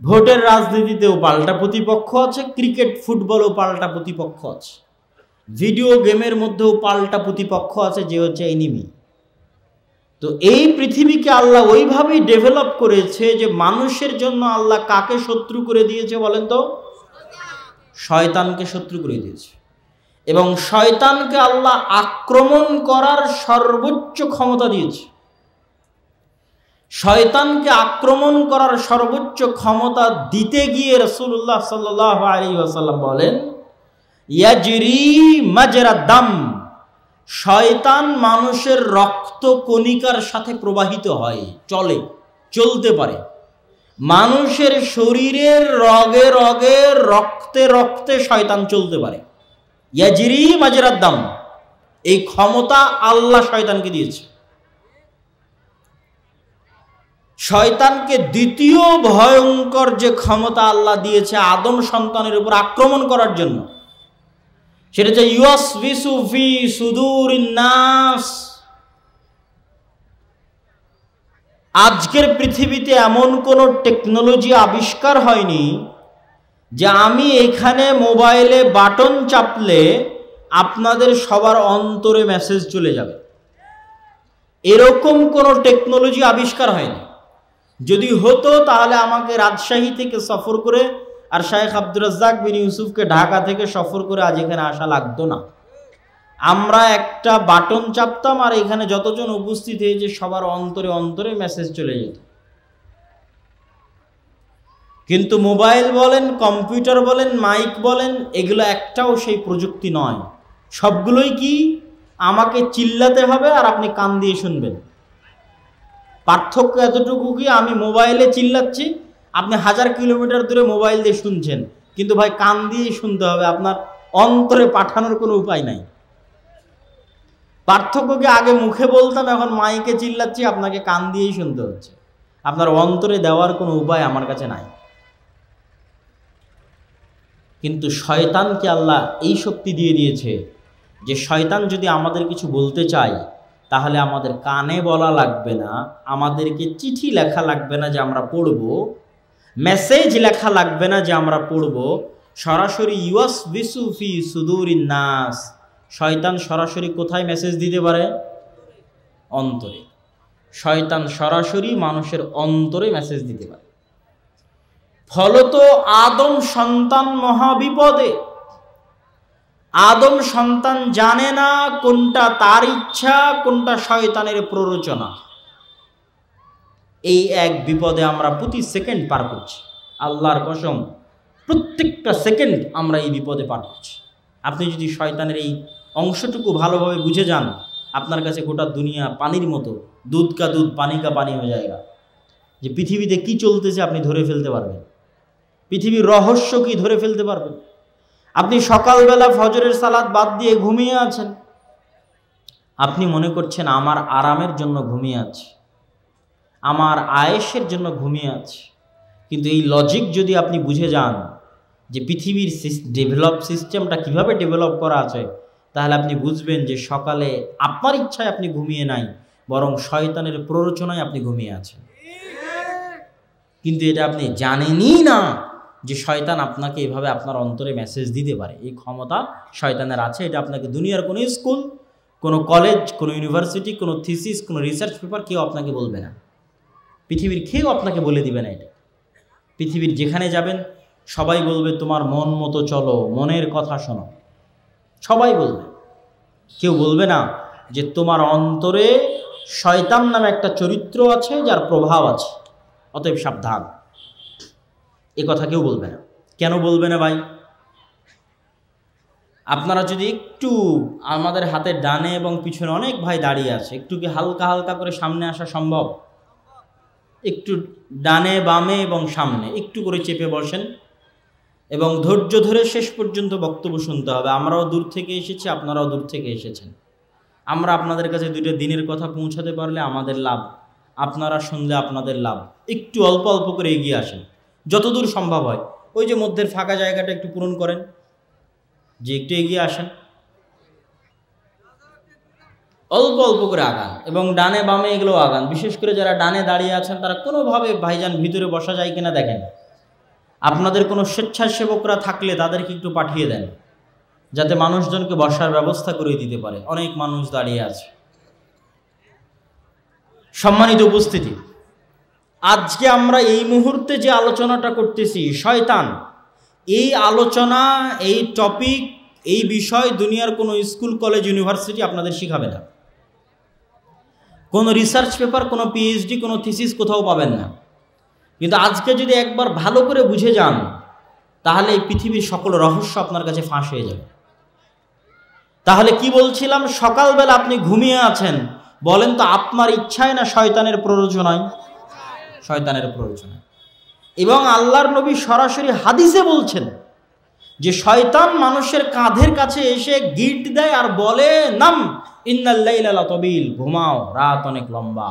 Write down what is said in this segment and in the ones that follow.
ভোটের রাজনীতিতেও পাল্টা প্রতিপক্ষ আছে, ক্রিকেট ফুটবলেও পাল্টা প্রতিপক্ষ আছে, ভিডিও গেমের মধ্যেও পাল্টা প্রতিপক্ষ আছে, যে হচ্ছে এনিমি। তো এই পৃথিবীকে আল্লাহ ওইভাবেই ডেভেলপ করেছে যে মানুষের জন্য আল্লাহ কাকে শত্রু করে দিয়েছে বলেন তো? শয়তানকে শত্রু করে দিয়েছে। এবং শয়তানকে আল্লাহ আক্রমণ করার সর্বোচ্চ ক্ষমতা দিয়েছে। শয়তানকে আক্রমণ করার সর্বোচ্চ ক্ষমতা দিতে গিয়ে রাসূলুল্লাহ সাল্লাল্লাহু আলাইহি ওয়াসাল্লাম বলেন, ইয়াজরি মাজরা দাম, শয়তান মানুষের রক্ত কণিকার সাথে প্রবাহিত হয়, চলতে পারে। মানুষের শরীরের রগে রগে রক্তে রক্তে শয়তান চলতে পারে। ইয়াজরি মাজরা দাম, এই ক্ষমতা আল্লাহ শয়তানকে দিয়েছে। শয়তানকে দ্বিতীয় ভয়ঙ্কর যে ক্ষমতা আল্লাহ দিয়েছে আদম সন্তানের উপর আক্রমণ করার জন্য, সেটা হচ্ছে ইউসবিসু ফি সুদুরিন নাস। আজকের পৃথিবীতে এমন কোনো টেকনোলজি আবিষ্কার হয়নি যে আমি এখানে মোবাইলে বাটন চাপলে আপনাদের সবার অন্তরে মেসেজ চলে যাবে। এরকম কোনো টেকনোলজি আবিষ্কার হয়নি। যদি হতো তাহলে আমাকে রাজশাহী থেকে সফর করে আর শায়েখ আব্দুর রাজ্জাক বিন ইউসুফকে ঢাকা থেকে সফর করে আজ এখানে আসা লাগতো না। আমরা একটা বাটন চাপতাম আর এখানে যতজন উপস্থিত হয়েছে সবার অন্তরে অন্তরে মেসেজ চলে যেত। কিন্তু মোবাইল বলেন, কম্পিউটার বলেন, মাইক বলেন, এগুলো একটাও সেই প্রযুক্তি নয়। সবগুলোই কি আমাকে চিল্লাতে হবে আর আপনি কান দিয়ে শুনবেন। পার্থক্য এতটুকু কি, আমি মোবাইলে চিল্লাচ্ছি, আপনি 1000 কিলোমিটার দূরে মোবাইল দিয়ে শুনছেন, কিন্তু ভাই কান দিয়ে শুনতে হবে, আপনার অন্তরে পাঠানোর কোনো উপায় নাই। পার্থক্য কি, আগে মুখে বলতাম, এখন মাইকে চিল্লাচ্ছি, আপনাকে কান দিয়েই শুনতে হচ্ছে। আপনার অন্তরে দেওয়ার কোনো উপায় আমার কাছে নাই। কিন্তু শয়তানকে আল্লাহ এই শক্তি দিয়ে দিয়েছে যে শয়তান যদি আমাদের কিছু বলতে চায় তাহলে আমাদের কানে বলা লাগবে না, আমাদেরকে চিঠি লেখা লাগবে না যে আমরা পড়ব, মেসেজ লেখা লাগবে না যে আমরা পড়ব, সরাসরি ইউসবিসু ফি সুদুরিন নাস, শয়তান সরাসরি কোথায় মেসেজ দিতে পারে? অন্তরে। শয়তান সরাসরি মানুষের অন্তরে মেসেজ দিতে পারে। ফলত আদম সন্তান মহাবিপদে। আদম সন্তান জানে না কোনটা তার ইচ্ছা, কোনটা শয়তানের প্ররোচনা। এই এক বিপদে আমরা প্রতি সেকেন্ড পার করছি। আল্লাহর কসম, প্রত্যেকটা সেকেন্ড আমরা এই বিপদে পার করছি। আপনি যদি শয়তানের এই অংশটুকু ভালোভাবে বুঝে যান, আপনার কাছে গোটা দুনিয়া পানির মতো, দুধ কা দুধ পানি কা পানি হয়ে যায়গা। যে পৃথিবীতে কি চলতেছে আপনি ধরে ফেলতে পারবেন, পৃথিবীর রহস্য কি ধরে ফেলতে পারবেন। আপনি সকালবেলা ফজরের সালাত বাদ দিয়ে ঘুমিয়ে আছেন, আপনি মনে করছেন আমার আরামের জন্য ঘুমিয়ে আছি, আমার আয়েশের জন্য ঘুমিয়ে আছি। কিন্তু এই লজিক যদি আপনি বুঝে যান যে পৃথিবীর সিস্টেমটা কিভাবে ডেভেলপ করা আছে, তাহলে আপনি বুঝবেন যে সকালে আপনার ইচ্ছায় আপনি ঘুমিয়ে নাই, বরং শয়তানের প্ররোচনায় আপনি ঘুমিয়ে আছেন। কিন্তু এটা আপনি জানেনই না যে শয়তান আপনাকে এভাবে আপনার অন্তরে মেসেজ দিতে পারে। এই ক্ষমতা শয়তানের আছে। এটা আপনাকে দুনিয়ার কোনো স্কুল, কোনো কলেজ, কোনো ইউনিভার্সিটি, কোনো থিসিস, কোনো রিসার্চ পেপার কেউ আপনাকে বলবে না। পৃথিবীর কেউ আপনাকে বলে দিবে না এটা। পৃথিবীর যেখানে যাবেন সবাই বলবে তোমার মন মতো চলো, মনের কথা শোনো, সবাই বলবে। কেউ বলবে না যে তোমার অন্তরে শয়তান নামে একটা চরিত্র আছে যার প্রভাব আছে, অতএব সাবধান। এ কথা কেউ বলবে না। কেন বলবে না ভাই? আপনারা যদি একটু, আমাদের হাতের ডানে এবং পিছনে অনেক ভাই দাঁড়িয়ে আছে, একটু কি হালকা হালকা করে সামনে আসা সম্ভব? একটু ডানে বামে এবং সামনে একটু করে চেপে বসেন এবং ধৈর্য ধরে শেষ পর্যন্ত বক্তব্য শুনতে হবে। আমরাও দূর থেকে এসেছি, আপনারাও দূর থেকে এসেছেন। আমরা আপনাদের কাছে দুইটা দিনের কথা পৌঁছাতে পারলে আমাদের লাভ, আপনারা শুনলে আপনাদের লাভ। একটু অল্প অল্প করে এগিয়ে আসেন যতদূর সম্ভব হয়। ওই যে মধ্যের ফাঁকা জায়গাটা একটু পূরণ করেন, যে একটু এগিয়ে আসেন, অল্প অল্প করে আগান এবং ডানে বামে এগুলো আগান। বিশেষ করে যারা ডানে দাঁড়িয়ে আছেন তারা কোনোভাবে ভাইজান ভিতরে বসা যায় কিনা দেখেন, আপনাদের কোনো স্বেচ্ছাসেবকরা থাকলে তাদেরকে একটু পাঠিয়ে দেন, যাতে মানুষজনকে বসার ব্যবস্থা করে দিতে পারে। অনেক মানুষ দাঁড়িয়ে আছে। সম্মানিত উপস্থিতি, আজকে আমরা এই মুহূর্তে যে আলোচনাটা করতেছি শয়তান, এই আলোচনা, এই টপিক, এই বিষয় দুনিয়ার কোনো স্কুল, কলেজ, ইউনিভার্সিটি আপনাদের শিখাবে না। কোনো রিসার্চ পেপার, কোনো পিএইচডি, কোনো থিসিস কোথাও পাবেন না। কিন্তু আজকে যদি একবার ভালো করে বুঝে যান, তাহলে এই পৃথিবীর সকল রহস্য আপনার কাছে ফাঁস হয়ে যাবে। তাহলে কি বলছিলাম, সকালবেলা আপনি ঘুমিয়ে আছেন, বলেন তো আপনার ইচ্ছায় না শয়তানের প্ররোচনায়? শয়তানের প্ররোচনায়। এবং আল্লাহর নবী সরাসরি হাদিসে বলছেন যে শয়তান মানুষের কাঁধের কাছে এসে গিট দেয় আর বলে, নাম ইন্নাল লাইলা লাতাবিল, ঘুমাও, রাত অনেক লম্বা,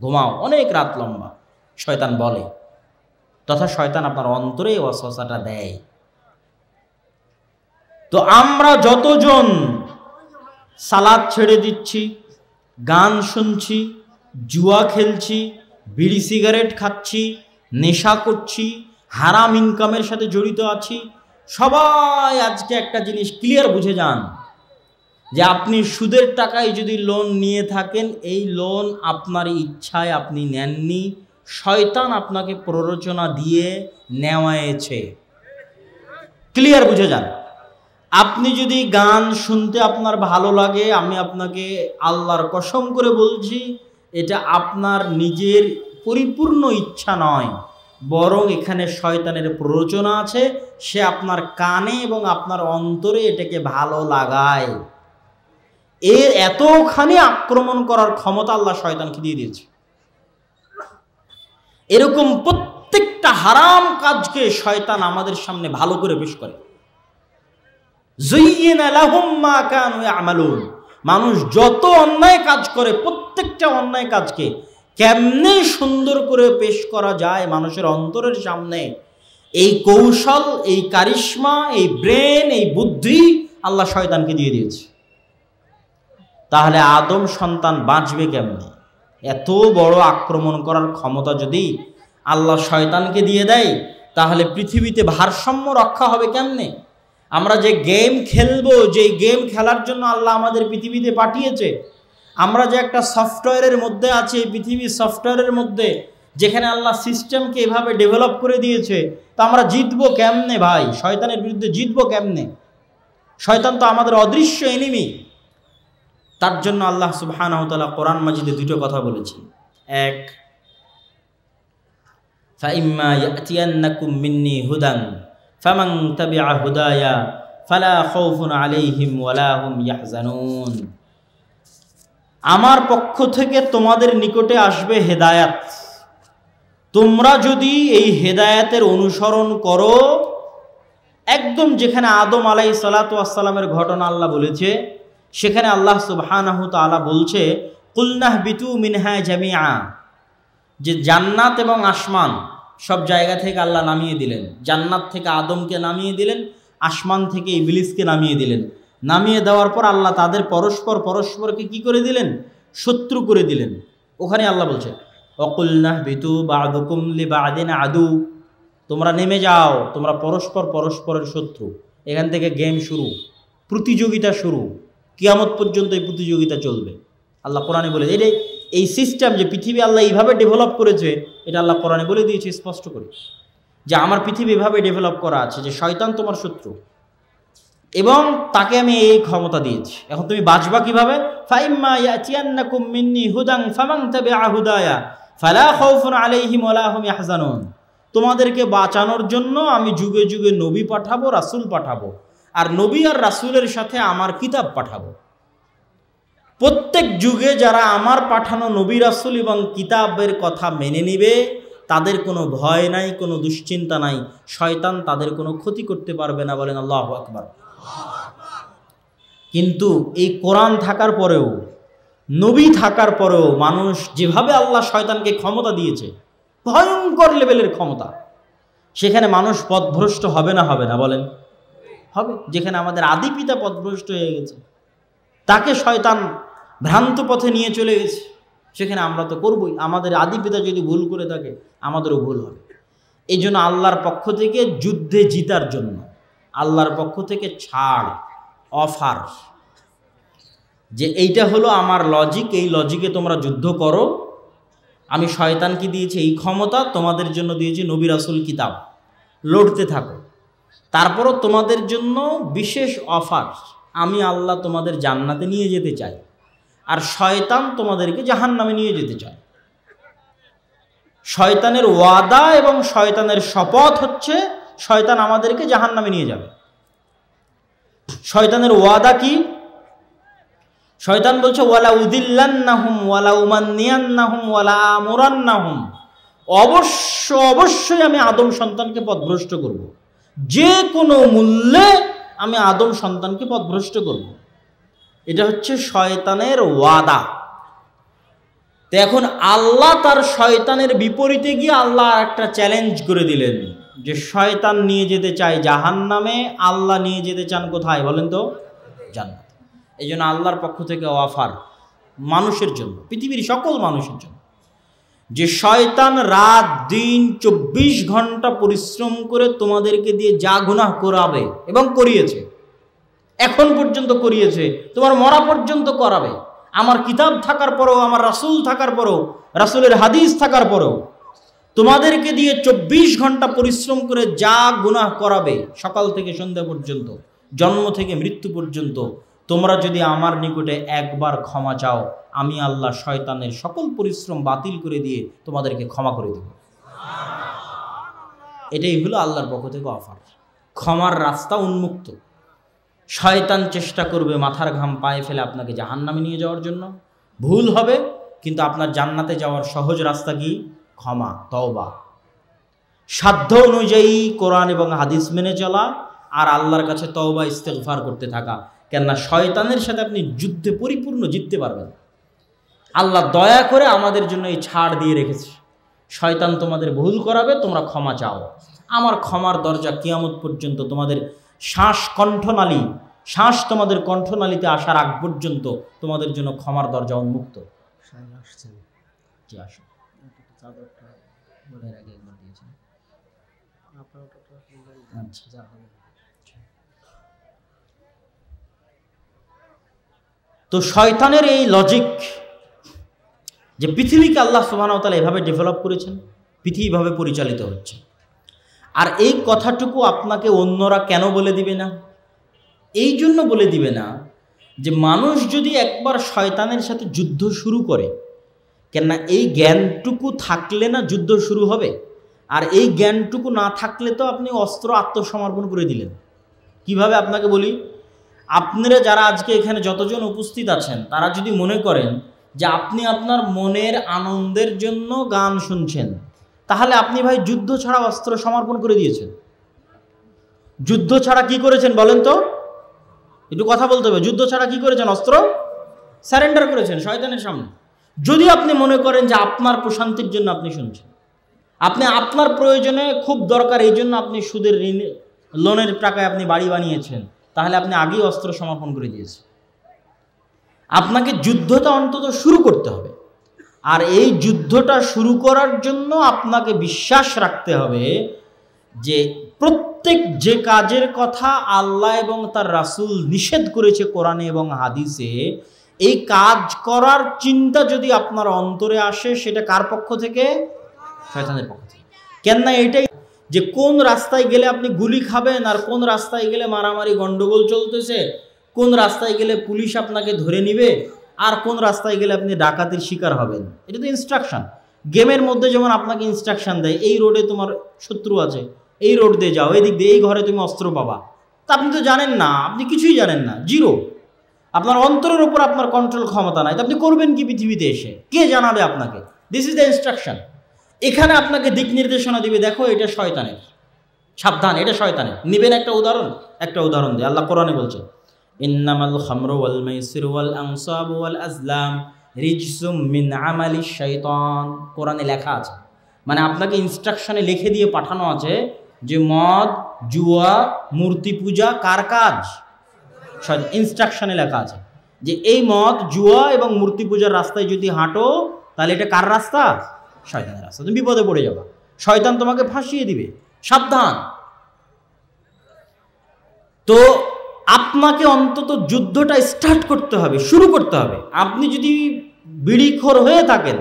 ঘুমাও, অনেক রাত লম্বা। শয়তান বলে, তথা শয়তান আপনার অন্তরে ওয়াসওয়াসাটা দেয়। তো আমরা যতজন সালাত ছেড়ে দিচ্ছি, গান শুনছি, জুয়া খেলছি, বিড়ি সিগারেট খাচ্ছি, নেশা করছি, হারাম ইনকামের সাথে জড়িত আছি, সবাই আজকে একটা জিনিস ক্লিয়ার বুঝে যান যে আপনি সুদের টাকায় যদি লোন নিয়ে থাকেন, এই লোন আপনার ইচ্ছায় আপনি নেননি, শয়তান আপনাকে প্ররোচনা দিয়ে নেওয়ায়েছে। ক্লিয়ার বুঝে যান। আপনি যদি গান শুনতে আপনার ভালো লাগে, আমি আপনাকে আল্লাহর কসম করে বলছি, এটা আপনার নিজের পরিপূর্ণ ইচ্ছা নয়, বরং এখানে শয়তানের প্ররোচনা আছে। সে আপনার কানে এবং আপনার অন্তরে এটাকে ভালো লাগায়। এর এতখানি আক্রমণ করার ক্ষমতা আল্লাহ শয়তানকে দিয়ে দিয়েছে। এরকম প্রত্যেকটা হারাম কাজকে শয়তান আমাদের সামনে ভালো করে পেশ করে। যুয়্যিনা লাহুম মা কানু ইয়ামালুন। মানুষ যত অন্যায় কাজ করে, প্রত্যেকটা অন্যায় কাজকে কেমনে সুন্দর করে পেশ করা যায় মানুষের অন্তরের সামনে, এই কৌশল, এই কারিশমা, এই ব্রেন, এই বুদ্ধি আল্লাহ শয়তানকে দিয়ে দিয়েছে। তাহলে আদম সন্তান বাঁচবে কেমনে? এত বড় আক্রমণ করার ক্ষমতা যদি আল্লাহ শয়তানকে দিয়ে দেয়, তাহলে পৃথিবীতে ভারসাম্য রক্ষা হবে কেমনে? আমরা যে গেম খেলবো, যে গেম খেলার জন্য আল্লাহ আমাদের পৃথিবীতে পাঠিয়েছে, আমরা যে একটা সফটওয়্যারের মধ্যে আছি, পৃথিবীর সফটওয়্যারের মধ্যে, যেখানে আল্লাহ সিস্টেমকে এভাবে ডেভেলপ করে দিয়েছে, তো আমরা জিতবো কেমনে ভাই? শয়তানের বিরুদ্ধে জিতবো কেমনে? শয়তান তো আমাদের অদৃশ্য এনিমি। তার জন্য আল্লাহ সুবহানাহু ওয়া তাআলা কোরআন মাজিদে দুটো কথা বলেছেন। এক, ফাইম্মা ইয়াতিয়ান্নাকুম মিন্নি হুদান ফামান তাবিআ হুদায়া ফালা খাউফুন আলাইহিম ওয়ালা হুম ইয়াহজানুন। আমার পক্ষ থেকে তোমাদের নিকটে আসবে হেদায়াত, তোমরা যদি এই হেদায়াতের অনুসরণ করো, একদম যেখানে আদম আলাইহিস সালাতু ওয়াস সালামের ঘটনা আল্লাহ বলেছে, সেখানে আল্লাহ সুবহানাহু তাআলা বলছে, কুলনাহবিতু মিনহা জামিআ, যে জান্নাত এবং আসমান সব জায়গা থেকে আল্লাহ নামিয়ে দিলেন। জান্নাত থেকে আদমকে নামিয়ে দিলেন, আসমান থেকে ইবলিসকে নামিয়ে দিলেন। নামিয়ে দেওয়ার পর আল্লাহ তাদের পরস্পরকে কি করে দিলেন? শত্রু করে দিলেন। ওখানে আল্লাহ বলছে, অকুলনাহবিতু বা'দুকুম লিবা'দিন আদু, তোমরা নেমে যাও, তোমরা পরস্পরের শত্রু। এখান থেকে গেম শুরু, প্রতিযোগিতা শুরু, কিয়ামত পর্যন্ত এই প্রতিযোগিতা চলবে। আল্লাহ কোরআনে বলে, এই সিস্টেম যে পৃথিবী আল্লাহ এইভাবে ডেভেলপ করেছে, এটা আল্লাহ কোরআনে বলে দিয়েছে স্পষ্ট করে, যে আমার পৃথিবী এভাবে ডেভেলপ করা আছে যে শয়তান তোমার শত্রু এবং তাকে আমি এই ক্ষমতা দিয়েছি। এখন তুমি বাঁচবা কিভাবে? ফাইম্মা ইয়াতিয়ান্নাকুম মিন্নি হুদান ফামান তাবিআ হুদায়া ফালা খাউফুন আলাইহিম ওয়ালা হুম ইয়াহজানুন। তোমাদেরকে বাঁচানোর জন্য আমি যুগে যুগে নবী পাঠাবো, রাসূল পাঠাবো, আর নবী আর রাসূলের সাথে আমার কিতাব পাঠাবো। প্রত্যেক যুগে যারা আমার পাঠানো নবী, রাসূল এবং কিতাবের কথা মেনে নিবে, তাদের কোনো ভয় নাই, কোনো দুশ্চিন্তা নাই, শয়তান তাদের কোনো ক্ষতি করতে পারবে না। বলেন আল্লাহু আকবার। কিন্তু এই কোরআন থাকার পরেও, নবী থাকার পরেও মানুষ যেভাবে আল্লাহ শয়তানকে ক্ষমতা দিয়েছে, ভয়ঙ্কর লেভেলের ক্ষমতা, সেখানে মানুষ পথভ্রষ্ট হবে না? হবে না? বলেন হবে। যেখানে আমাদের আদি পিতা পথভ্রষ্ট হয়ে গেছে, তাকে শয়তান ভ্রান্ত পথে নিয়ে চলে গেছে, সেখানে আমরা তো করবই। আমাদের আদি পিতা যদি ভুল করে থাকে, আমাদেরও ভুল হবে। এই জন্য আল্লাহর পক্ষ থেকে যুদ্ধে জিতার জন্য আল্লাহর পক্ষ থেকে ছাড়, অফার, যে এইটা হলো আমার লজিক, এই লজিকে তোমরা যুদ্ধ করো। আমি শয়তানকে দিয়েছি এই ক্ষমতা, তোমাদের জন্য দিয়েছি নবী রাসূল কিতাব, লড়তে থাকো। তারপরও তোমাদের জন্য বিশেষ অফার, আমি আল্লাহ তোমাদের জান্নাতে নিয়ে যেতে চাই, আর শয়তান তোমাদেরকে জাহান্নামে নিয়ে যেতে চায়। শয়তানের ওয়াদা এবং শয়তানের শপথ হচ্ছে শয়তান আমাদেরকে জাহান্নামে নিয়ে যাবে। শয়তানের ওয়াদা কি? শয়তান বলছে ওয়ালা উদিল্লান্নাহুম ওয়ালা উমান্নিয়ান্নাহুম ওয়ালা আমুরান্নাহুম, অবশ্যই আমি আদম সন্তানকে পথভ্রষ্ট করব, যে কোনো মূল্যে আমি আদম সন্তানকে পথভ্রষ্ট করব। এটা হচ্ছে শয়তানের ওয়াদা। তো এখন আল্লাহ তার শয়তানের বিপরীতে গিয়ে আল্লাহ একটা চ্যালেঞ্জ করে দিলেন যে শয়তান নিয়ে যেতে চায় জাহান্নামে, আল্লাহ নিয়ে যেতে চান কোথায় বলেন তো? জান্নাত। এই জন্য আল্লাহর পক্ষ থেকে অফার মানুষের জন্য, পৃথিবীর সকল মানুষের জন্য, যে শয়তান রাত দিন 24 ঘন্টা পরিশ্রম করে তোমাদেরকে দিয়ে যা গুনাহ করাবে এবং করিয়েছে, এখন পর্যন্ত করিয়েছে, তোমার মরা পর্যন্ত করাবে, আমার কিতাব থাকার পরেও, আমার রাসূল থাকার পরেও, রাসূলের হাদিস থাকার পরেও তোমাদেরকে দিয়ে 24 ঘন্টা পরিশ্রম করে যা গুনাহ করাবে, সকাল থেকে সন্ধ্যা পর্যন্ত, জন্ম থেকে মৃত্যু পর্যন্ত, তোমরা যদি আমার নিকটে একবার ক্ষমা চাও, আমি আল্লাহ শয়তানের সকল পরিশ্রম বাতিল করে দিয়ে তোমাদেরকে ক্ষমা করে দেব। এটাই হলো আল্লাহর পক্ষ থেকে অফার। ক্ষমার রাস্তা উন্মুক্ত। শয়তান চেষ্টা করবে মাথার ঘাম পায়ে ফেলে আপনাকে জাহান্নামে নিয়ে যাওয়ার জন্য, ভুল হবে, কিন্তু আপনার জান্নাতে যাওয়ার সহজ রাস্তা কি? ক্ষমা, তওবা, সাধ্য অনুযায়ী কোরআন এবং হাদিস মেনে চলা, আর আল্লাহর কাছে তওবা ইস্তেগফার করতে থাকা। কেননা শয়তানের সাথে আপনি যুদ্ধে পরিপূর্ণ জিততে পারবেন। আল্লাহ দয়া করে আমাদের জন্য এই ছাড় দিয়ে রেখেছে, শয়তান তোমাদের ভুল করাবে, তোমরা ক্ষমা চাও, আমার ক্ষমার দরজা কিয়ামত পর্যন্ত, তোমাদের শ্বাস তোমাদের কণ্ঠনালীতে আসার আগ পর্যন্ত তোমাদের জন্য ক্ষমার দরজা উন্মুক্ত। তো শয়তানের এই লজিক যে পৃথিবীকে আল্লাহ সুবহানাহু ওয়া তাআলা এভাবে ডেভেলপ করেছেন, পৃথিবীভাবে পরিচালিত হচ্ছে, আর এই কথাটুকু আপনাকে অন্যরা কেন বলে দিবে না? এই জন্য বলে দিবে না যে মানুষ যদি একবার শয়তানের সাথে যুদ্ধ শুরু করে, কেননা এই জ্ঞানটুকু থাকলে না যুদ্ধ শুরু হবে, আর এই জ্ঞানটুকু না থাকলে তো আপনি অস্ত্র আত্মসমর্পণ করে দিলেন। কিভাবে আপনাকে বলি, আপনারা যারা আজকে এখানে যতজন উপস্থিত আছেন, তারা যদি মনে করেন যে আপনি আপনার মনের আনন্দের জন্য গান শুনছেন, তাহলে আপনি ভাই যুদ্ধ ছাড়া অস্ত্র সমর্পণ করে দিয়েছেন। যুদ্ধ ছাড়া কি করেছেন বলেন তো? একটু কথা বলতে হবে। যুদ্ধ ছাড়া কি করেছেন? অস্ত্র সারেন্ডার করেছেন শয়তানের সামনে। যদি আপনি মনে করেন যে আপনার প্রশান্তির জন্য আপনি শুনছেন, আপনি আপনার প্রয়োজনে খুব দরকার এই জন্য আপনি সুদের ঋণ, লোনের টাকায় আপনি বাড়ি বানিয়েছেন, তাহলে আপনি আগেই অস্ত্র সমর্পণ করে দিয়েছেন। আপনাকে যুদ্ধটা অন্তত শুরু করতে হবে, আর এই যুদ্ধটা শুরু করার জন্য আপনাকে বিশ্বাস রাখতে হবে যে প্রত্যেক যে কাজের কথা আল্লাহ এবং তার রাসূল নিষেধ করেছে কোরআনে এবং হাদিসে, এই কাজ করার চিন্তা যদি আপনার অন্তরে আসে, সেটা কার পক্ষ থেকে? শয়তানের পক্ষ থেকে। কেননা এটাই যে কোন রাস্তায় গেলে আপনি গুলি খাবেন, আর কোন রাস্তায় গেলে মারামারি গন্ডগোল চলতেছে, কোন রাস্তায় গেলে পুলিশ আপনাকে ধরে নিবে, আর কোন রাস্তায় গেলে আপনি ডাকাতির শিকার হবেন, এটা তো ইনস্ট্রাকশন। গেমের মধ্যে যেমন আপনাকে ইনস্ট্রাকশন দেয়, এই রোডে তোমার শত্রু আছে, এই রোড দিয়ে যাও, এই দিক দিয়ে, এই ঘরে তুমি অস্ত্র পাবা, তা আপনি তো জানেন না, আপনি কিছুই জানেন না, জিরো। আপনার অন্তরের উপর আপনার কন্ট্রোল ক্ষমতা নাই, তো আপনি করবেন কি পৃথিবীতে এসে? কে জানাবে আপনাকে? This is the instruction. এখানে আপনাকে দিক নির্দেশনা দিবে, দেখো এটা শয়তানের, সাবধান, এটা শয়তানের। নিবেন একটা উদাহরণ দিয়ে আল্লাহ কোরআনে বলছে, ইন্নামাল খামরু ওয়াল মাইসিরু ওয়াল আনসাবু ওয়াল আজলাম রিজসুম মিন আমালিশ শাইতান। কোরআনে লেখা আছে, মানে আপনাকে ইনস্ট্রাকশনে লিখে দিয়ে পাঠানো আছে যে মদ, জুয়া, মূর্তি পূজা কার কাজ? ইনস্ট্রাকশনে লেখা আছে যে এই মদ, জুয়া এবং মূর্তি পূজার রাস্তায় যদি হাঁটো, তাহলে এটা কার রাস্তা? শয়তানের রাস্তা, তুমি বিপদে পড়ে যাবা। শয়তান তোমাকে ফাঁসিয়ে দিবে, সাবধান। তো আপনাকে অন্তত যুদ্ধটা স্টার্ট করতে হবে, শুরু করতে হবে। আপনি যদি বিড়িখোর হয়ে থাকেন,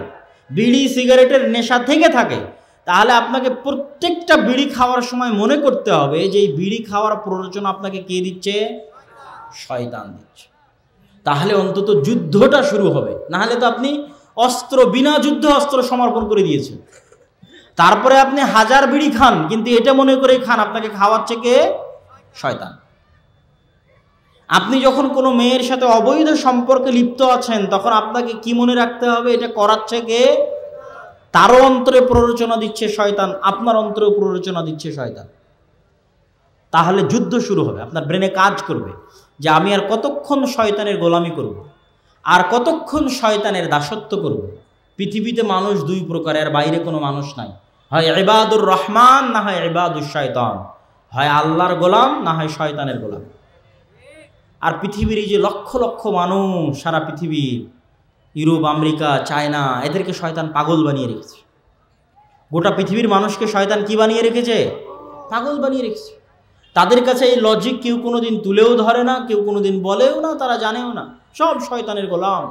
বিড়ি সিগারেটের নেশা থেকে থাকে, তাহলে আপনাকে প্রত্যেকটা বিড়ি খাওয়ার সময় মনে করতে হবে যে এই বিড়ি খাওয়ার প্ররোচনা আপনাকে কে দিচ্ছে? শয়তান দিচ্ছে। তাহলে অন্তত যুদ্ধটা শুরু হবে। নাহলে তো আপনি অস্ত্র, বিনা যুদ্ধে অস্ত্র সমর্পণ করে দিয়েছেন। তারপরে আপনি 1000 বিড়ি খান, কিন্তু এটা মনে করে খান আপনাকে খাওয়াচ্ছে কে? শয়তান। আপনি যখন কোনো মেয়ের সাথে অবৈধ সম্পর্কে লিপ্ত আছেন, তখন আপনাকে কি মনে রাখতে হবে? এটা করাচ্ছে কে? তারও অন্তরে প্ররোচনা দিচ্ছে শয়তান, আপনার অন্তরেও প্ররোচনা দিচ্ছে শয়তান। তাহলে যুদ্ধ শুরু হবে। আপনার ব্রেনে কাজ করবে যে আমি আর কতক্ষণ শয়তানের গোলামি করব, আর কতক্ষণ শয়তানের দাসত্ব করব। পৃথিবীতে মানুষ দুই প্রকারের, বাইরে কোনো মানুষ নাই। হয় ইবাদুর রহমান, না হয় ইবাদুর শয়তান। হয় আল্লাহর গোলাম, না হয় শয়তানের গোলাম। আর পৃথিবীর এই যে লক্ষ লক্ষ মানুষ, সারা পৃথিবী, ইউরোপ, আমেরিকা, চায়না, এদেরকে শয়তান পাগল বানিয়ে রেখেছে। গোটা পৃথিবীর মানুষকে শয়তান কি বানিয়ে রেখেছে? পাগল বানিয়ে রেখেছে। তাদের কাছে এই লজিক কেউ কোনোদিন তুলেও ধরে না, কেউ কোনোদিন বলেও না, তারা জানেও না। সব শয়তানের গোলাম।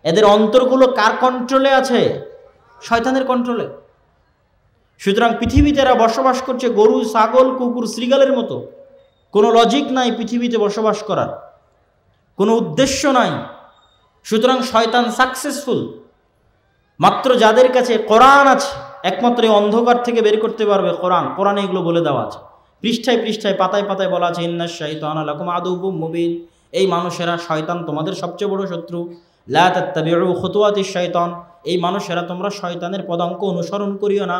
এদের অন্তরগুলো কার কন্ট্রোলে আছে? শয়তানের কন্ট্রোলে। সুতরাং পৃথিবীতে এরা বসবাস করছে গরু, ছাগল, কুকুর, শ্রীগালের মতো। কোনো লজিক নাই পৃথিবীতে বসবাস করার, কোনো উদ্দেশ্য নাই। সুতরাং শয়তান সাকসেসফুল। মাত্র যাদের কাছে কোরআন আছে, একমাত্র এই অন্ধকার থেকে বের করতে পারবে কোরআন। কোরআনে এগুলো বলে দেওয়া আছে, পৃষ্ঠায় পৃষ্ঠায়, পাতায় পাতায় বলা আছে, ইন্নাশ শাইতানা লাকুম আদুউম মুবিন। এই মানুষেরা, শয়তান তোমাদের সবচেয়ে বড় শত্রু। লা তাত্তাবিউ খুতুওয়াতিশ শাইতান। এই মানুষেরা তোমরা শয়তানের পদাঙ্ক অনুসরণ করিও না।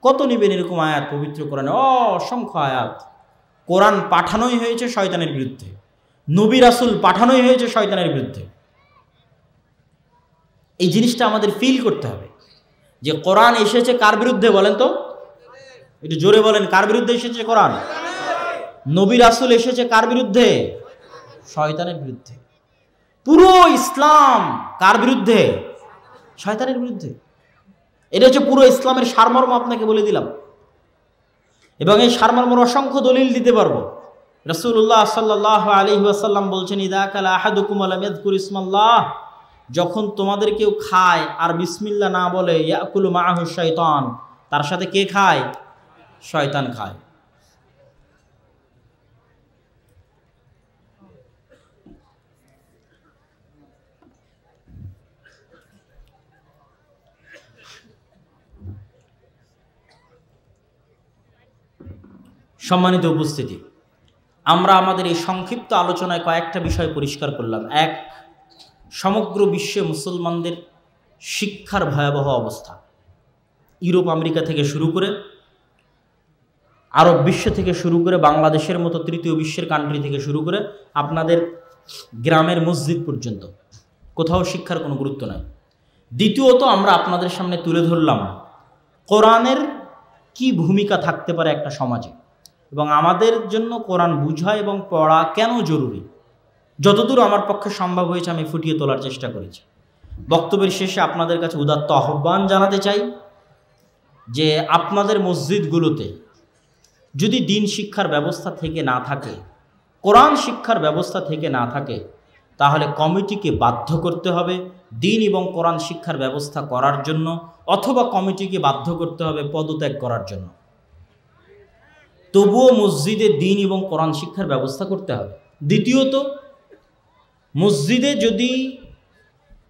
কত নিবেন এরকম আয়াত পবিত্র কোরআনে? অসংখ্য আয়াত। কোরআন পাঠানোই হয়েছে শয়তানের বিরুদ্ধে, নবী রাসূল পাঠানোই হয়েছে শয়তানের বিরুদ্ধে। এই জিনিসটা আমাদের ফিল করতে হবে যে কোরআন এসেছে কার বিরুদ্ধে? বলেন তো, একটু জোরে বলেন, কার বিরুদ্ধে এসেছে কোরআন? নবী রাসূল এসেছে কার বিরুদ্ধে? শয়তানের বিরুদ্ধে। পুরো ইসলাম কার বিরুদ্ধে? শয়তানের বিরুদ্ধে। এটা হচ্ছে পুরো ইসলামের সারমর্ম, আপনাকে বলে দিলাম। এবং এই সারমর্মের অসংখ্য দলিল দিতে পারবো। রাসূলুল্লাহ সাল্লাল্লাহু আলাইহি ওয়াসাল্লাম বলছেন, ইযা কালা আহাদুকুম ওয়া লাম ইয়াযকুর ইসমাল্লাহ, যখন তোমাদের কেউ খায় আর বিসমিল্লাহ না বলে, ইয়াকুলু মাআহু শাইতান, তার সাথে কে খায়? শয়তান খায়। সম্মানিত উপস্থিতি, আমরা আমাদের এই সংক্ষিপ্ত আলোচনায় কয়েকটা বিষয় পরিষ্কার করলাম। এক, সমগ্র বিশ্বে মুসলমানদের শিক্ষার ভয়াবহ অবস্থা। ইউরোপ, আমেরিকা থেকে শুরু করে, আরব বিশ্ব থেকে শুরু করে, বাংলাদেশের মতো তৃতীয় বিশ্বের কান্ট্রি থেকে শুরু করে, আপনাদের গ্রামের মসজিদ পর্যন্ত কোথাও শিক্ষার কোনো গুরুত্ব নাই। দ্বিতীয়ত, আমরা আপনাদের সামনে তুলে ধরলাম কোরআনের কি ভূমিকা থাকতে পারে একটা সমাজে, এবং আমাদের জন্য কোরআন বুঝা এবং পড়া কেন জরুরি। যতদূর আমার পক্ষে সম্ভব হয়েছে আমি ফুটিয়ে তোলার চেষ্টা করেছি। বক্তব্যের শেষে আপনাদের কাছে উদাত্ত আহ্বান জানাতে চাই যে আপনাদের মসজিদগুলোতে যদি দিন শিক্ষার ব্যবস্থা থেকে না থাকে, কোরআন শিক্ষার ব্যবস্থা থেকে না থাকে, তাহলে কমিটিকে বাধ্য করতে হবে দিন এবং কোরআন শিক্ষার ব্যবস্থা করার জন্য, অথবা কমিটিকে বাধ্য করতে হবে পদত্যাগ করার জন্য। তবুও মসজিদে দিন এবং কোরআন শিক্ষার ব্যবস্থা করতে হবে। দ্বিতীয়ত, মসজিদে যদি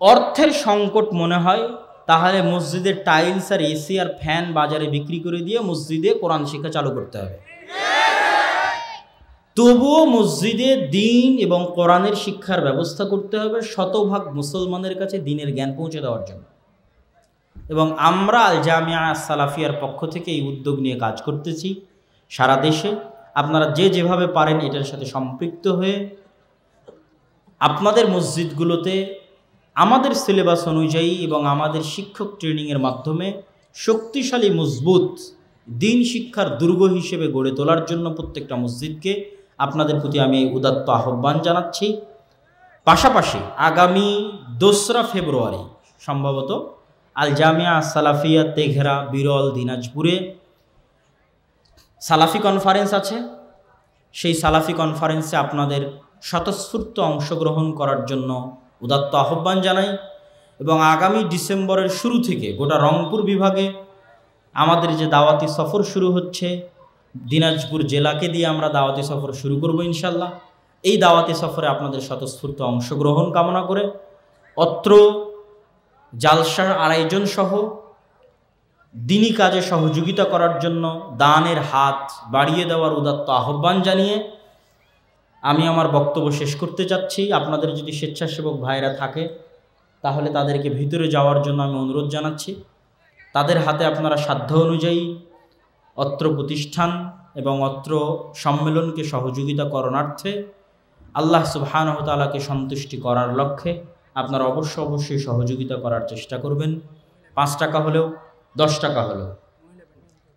অর্থের সংকট মনে হয়, তাহলে মসজিদের টাইলস আর এসি আর ফ্যান বাজারে বিক্রি করে দিয়ে মসজিদে কোরআন শিক্ষা চালু করতে হবে। তবুও মসজিদে দিন এবং কোরআনের শিক্ষার ব্যবস্থা করতে হবে শতভাগ মুসলমানের কাছে দিনের জ্ঞান পৌঁছে দেওয়ার জন্য। এবং আমরা আল জামিয়া সালাফিয়ার পক্ষ থেকে এই উদ্যোগ নিয়ে কাজ করতেছি সারা দেশে। আপনারা যে যেভাবে পারেন এটার সাথে সম্পৃক্ত হয়ে আপনাদের মসজিদগুলোতে আমাদের সিলেবাস অনুযায়ী এবং আমাদের শিক্ষক ট্রেনিংয়ের মাধ্যমে শক্তিশালী মজবুত দিন শিক্ষার দুর্গ হিসেবে গড়ে তোলার জন্য প্রত্যেকটা মসজিদকে আপনাদের প্রতি আমি উদাত্ত আহ্বান জানাচ্ছি। পাশাপাশি আগামী 2রা ফেব্রুয়ারি সম্ভবত আল জামিয়া সালাফিয়া তেঘরা বিরল দিনাজপুরে সালাফি কনফারেন্স আছে। সেই সালাফি কনফারেন্সে আপনাদের স্বতঃস্ফূর্ত অংশগ্রহণ করার জন্য উদাত্ত আহ্বান জানাই। এবং আগামী ডিসেম্বরের শুরু থেকে গোটা রংপুর বিভাগে আমাদের যে দাওয়াতি সফর শুরু হচ্ছে, দিনাজপুর জেলাকে দিয়ে আমরা দাওয়াতি সফর শুরু করব ইনশাল্লাহ। এই দাওয়াতি সফরে আপনাদের স্বতঃস্ফূর্ত অংশগ্রহণ কামনা করে অত্র জালসার আয়োজন সহ দিনী কাজে সহযোগিতা করার জন্য দানের হাত বাড়িয়ে দেওয়ার উদাত্ত আহ্বান জানিয়ে আমি আমার বক্তব্য শেষ করতে চাচ্ছি। আপনাদের যদি স্বেচ্ছাসেবক ভাইরা থাকে তাহলে তাদেরকে ভিতরে যাওয়ার জন্য আমি অনুরোধ জানাচ্ছি। তাদের হাতে আপনারা সাধ্য অনুযায়ী অত্র প্রতিষ্ঠান এবং অত্র সম্মেলনকে সহযোগিতা করণার্থে আল্লাহ সুবহানাহু ওয়া তাআলাকে সন্তুষ্টি করার লক্ষ্যে আপনারা অবশ্যই সহযোগিতা করার চেষ্টা করবেন। 5 টাকা হলেও 10 টাকা হলেও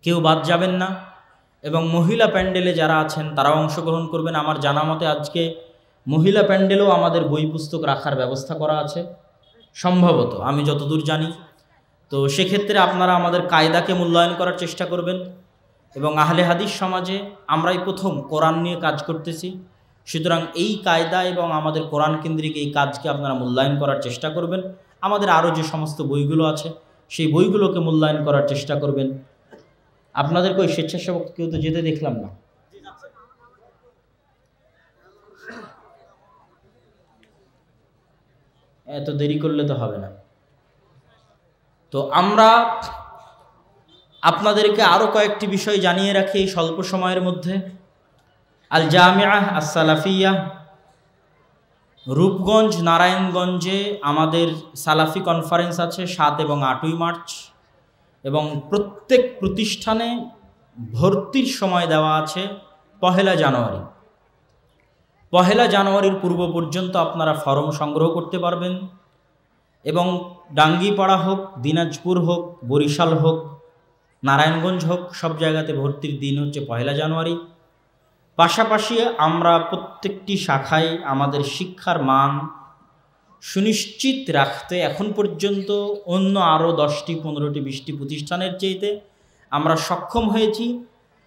কেউ বাদ যাবেন না। এবং মহিলা প্যান্ডেলে যারা আছেন তারাও অংশগ্রহণ করবেন। আমার জানা মতে আজকে মহিলা প্যান্ডেলেও আমাদের বই পুস্তক রাখার ব্যবস্থা করা আছে সম্ভবত, আমি যতদূর জানি। তো সেক্ষেত্রে আপনারা আমাদের কায়দাকে মূল্যায়ন করার চেষ্টা করবেন। এবং আহলে হাদিস সমাজে আমরাই প্রথম কোরআন নিয়ে কাজ করতেছি, সুতরাং এই কায়দা এবং আমাদের কোরআন কেন্দ্রিক এই কাজকে আপনারা মূল্যায়ন করার চেষ্টা করবেন। আমাদের আরও যে সমস্ত বইগুলো আছে সেই বইগুলোকে মূল্যায়ন করার চেষ্টা করবেন। আপনাদেরকে ওই স্বেচ্ছাসেবক কেউ তো যেতে দেখলাম না। এত দেরি করলে তো হবে না। তো আমরা আপনাদেরকে আরও কয়েকটি বিষয় জানিয়ে রাখি এই স্বল্প সময়ের মধ্যে। আল জামিয়া আস-সালাফিয়া রূপগঞ্জ নারায়ণগঞ্জে আমাদের সালাফি কনফারেন্স আছে 7 এবং 8ই মার্চ। এবং প্রত্যেক প্রতিষ্ঠানে ভর্তির সময় দেওয়া আছে 1 জানুয়ারি। 1 জানুয়ারির পূর্ব পর্যন্ত আপনারা ফর্ম সংগ্রহ করতে পারবেন। এবং ডাঙ্গিপাড়া হোক, দিনাজপুর হোক, বরিশাল হোক, নারায়ণগঞ্জ হোক, সব জায়গাতে ভর্তির দিন হচ্ছে 1 জানুয়ারি। পাশাপাশি আমরা প্রত্যেকটি শাখায় আমাদের শিক্ষার মান সুনিশ্চিত রাখতে এখন পর্যন্ত অন্য আরও 10টি 15টি 20টি প্রতিষ্ঠানের চাইতে আমরা সক্ষম হয়েছি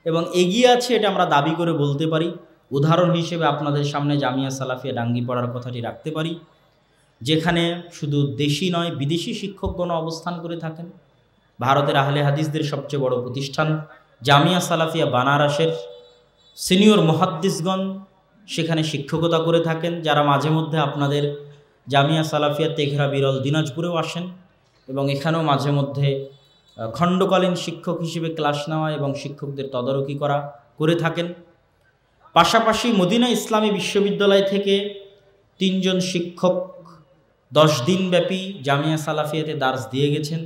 এবং এগিয়ে আছে, এটা আমরা দাবি করে বলতে পারি। উদাহরণ হিসেবে আপনাদের সামনে জামিয়া সালাফিয়া ডাঙ্গিপাড়ার কথাটি রাখতে পারি, যেখানে শুধু দেশি নয় বিদেশি শিক্ষকগণ অবস্থান করে থাকেন। ভারতের আহলে হাদিসদের সবচেয়ে বড় প্রতিষ্ঠান জামিয়া সালাফিয়া বানারসের সিনিয়র মুহাদ্দিসগণ সেখানে শিক্ষকতা করে থাকেন, যারা মাঝে মধ্যে আপনাদের জামিয়া সালাফিয়া তেঘরা বিরল দিনাজপুরেও আসেন এবং এখানেও মাঝে মধ্যে খণ্ডকালীন শিক্ষক হিসেবে ক্লাস নেওয়া এবং শিক্ষকদের তদারকি করে থাকেন। পাশাপাশি মদিনা ইসলামী বিশ্ববিদ্যালয় থেকে 3 জন শিক্ষক 10 দিনব্যাপী জামিয়া সালাফিয়াতে দার্স দিয়ে গেছেন।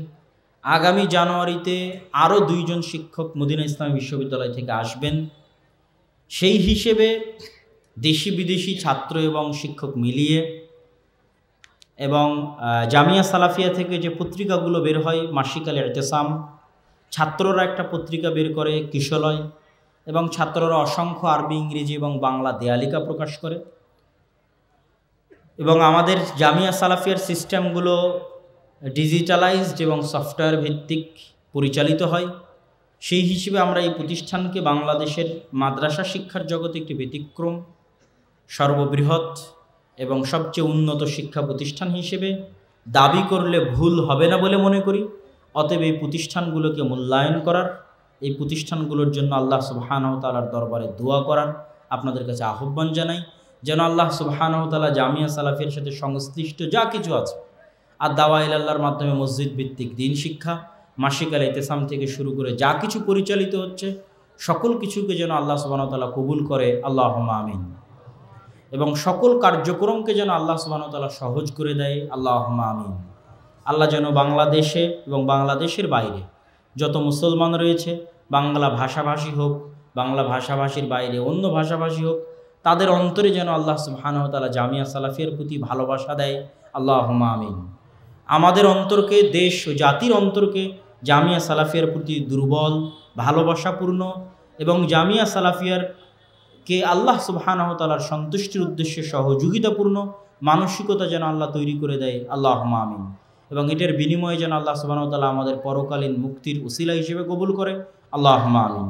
আগামী জানুয়ারিতে আরও 2 জন শিক্ষক মদিনা ইসলামী বিশ্ববিদ্যালয় থেকে আসবেন। সেই হিসেবে দেশি বিদেশি ছাত্র এবং শিক্ষক মিলিয়ে এবং জামিয়া সালাফিয়া থেকে যে পত্রিকাগুলো বের হয় মাসিক আল ইতিসাম, ছাত্ররা একটা পত্রিকা বের করে কিশলয়, এবং ছাত্ররা অসংখ্য আরবি, ইংরেজি এবং বাংলা দেয়ালিকা প্রকাশ করে। এবং আমাদের জামিয়া সালাফিয়ার সিস্টেমগুলো ডিজিটালাইজড এবং সফটওয়্যার ভিত্তিক পরিচালিত হয়। সেই হিসেবে আমরা এই প্রতিষ্ঠানকে বাংলাদেশের মাদ্রাসা শিক্ষার জগতে একটি ব্যতিক্রম, সর্ববৃহৎ এবং সবচেয়ে উন্নত শিক্ষা প্রতিষ্ঠান হিসেবে দাবি করলে ভুল হবে না বলে মনে করি। অতএব এই প্রতিষ্ঠানগুলোকে মূল্যায়ন করার, এই প্রতিষ্ঠানগুলোর জন্য আল্লাহ সুবহানাহু ওয়া তাআলার দরবারে দোয়া করার আপনাদের কাছে আহ্বান জানাই, যেন আল্লাহ সুবহানাহু ওয়া তাআলা জামিয়া সালাফিয়ার সাথে সংশ্লিষ্ট যা কিছু আছে আর দাওয়া ইলাল্লাহর মাধ্যমে মসজিদ ভিত্তিক দিন শিক্ষা, মাসিক আল ইতিসাম থেকে শুরু করে যা কিছু পরিচালিত হচ্ছে সকল কিছুকে যেন আল্লাহ সুবহানাহু ওয়া তাআলা কবুল করে, আল্লাহুম্মা আমিন। এবং সকল কার্যক্রমকে যেন আল্লাহ সুবহানাহু ওয়া তাআলা সহজ করে দেয়, আল্লাহুম্মা আমিন। আল্লাহ যেন বাংলাদেশে এবং বাংলাদেশের বাইরে যত মুসলমান রয়েছে, বাংলা ভাষাভাষী হোক, বাংলা ভাষাভাষীর বাইরে অন্য ভাষাভাষী হোক, তাদের অন্তরে যেন আল্লাহ সুবহানাহু ওয়া তাআলা জামিয়া সালাফিয়ার প্রতি ভালোবাসা দেয়, আল্লাহুম্মা আমিন। আমাদের অন্তরকে, দেশ ও জাতির অন্তরকে জামিয়া সালাফিয়ার প্রতি দুর্বল, ভালোবাসাপূর্ণ এবং জামিয়া সালাফিয়ারকে আল্লাহ সুবহানাহু ওয়া তাআলার সন্তুষ্টির উদ্দেশ্যে সহযোগিতাপূর্ণ মানসিকতা যেন আল্লাহ তৈরি করে দেয়, আল্লাহুম্মা আমিন। এবং এটার বিনিময়ে যেন আল্লাহ সুবহানাহু ওয়া তাআলা আমাদের পরকালীন মুক্তির উসিলা হিসেবে কবুল করে। আল্লাহুম্মা আমিন।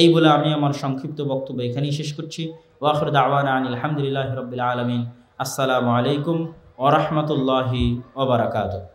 এই বলে আমি আমার সংক্ষিপ্ত বক্তব্য এখানেই শেষ করছি। ওয়া আখিরু দাওয়ানা আনিল হামদুলিল্লাহি রাব্বিল আলামিন। আসসালামু আলাইকুম ওয়া রাহমাতুল্লাহি ওয়া বারাকাতুহু।